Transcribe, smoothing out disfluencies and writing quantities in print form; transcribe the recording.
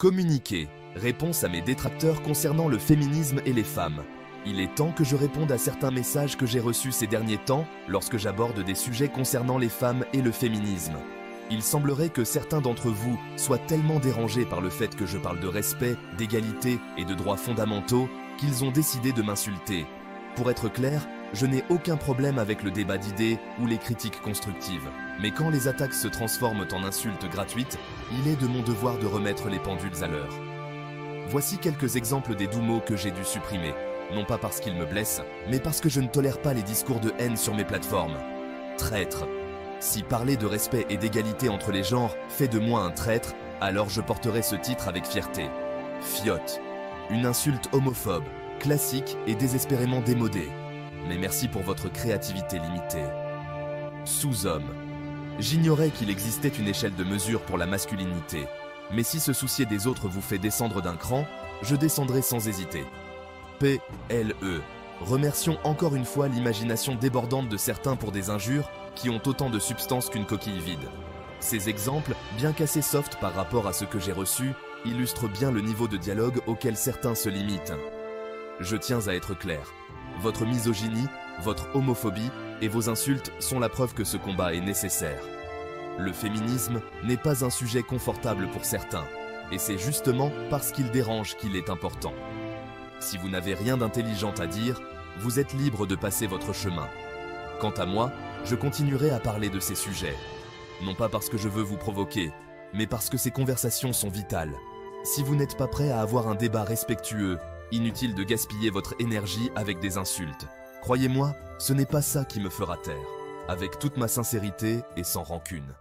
Communiquer. Réponse à mes détracteurs concernant le féminisme et les femmes. Il est temps que je réponde à certains messages que j'ai reçus ces derniers temps lorsque j'aborde des sujets concernant les femmes et le féminisme. Il semblerait que certains d'entre vous soient tellement dérangés par le fait que je parle de respect, d'égalité et de droits fondamentaux qu'ils ont décidé de m'insulter. Pour être clair, je n'ai aucun problème avec le débat d'idées ou les critiques constructives. Mais quand les attaques se transforment en insultes gratuites, il est de mon devoir de remettre les pendules à l'heure. Voici quelques exemples des doux mots que j'ai dû supprimer. Non pas parce qu'ils me blessent, mais parce que je ne tolère pas les discours de haine sur mes plateformes. Traître. Si parler de respect et d'égalité entre les genres fait de moi un traître, alors je porterai ce titre avec fierté. Fiotte. Une insulte homophobe, classique et désespérément démodée. Mais merci pour votre créativité limitée. Sous-homme. J'ignorais qu'il existait une échelle de mesure pour la masculinité. Mais si se soucier des autres vous fait descendre d'un cran, je descendrai sans hésiter. PLE. Remercions encore une fois l'imagination débordante de certains pour des injures qui ont autant de substance qu'une coquille vide. Ces exemples, bien qu'assez soft par rapport à ce que j'ai reçu, illustrent bien le niveau de dialogue auquel certains se limitent. Je tiens à être clair. Votre misogynie, votre homophobie et vos insultes sont la preuve que ce combat est nécessaire. Le féminisme n'est pas un sujet confortable pour certains, et c'est justement parce qu'il dérange qu'il est important. Si vous n'avez rien d'intelligent à dire, vous êtes libre de passer votre chemin. Quant à moi, je continuerai à parler de ces sujets. Non pas parce que je veux vous provoquer, mais parce que ces conversations sont vitales. Si vous n'êtes pas prêt à avoir un débat respectueux, inutile de gaspiller votre énergie avec des insultes. Croyez-moi, ce n'est pas ça qui me fera taire, avec toute ma sincérité et sans rancune.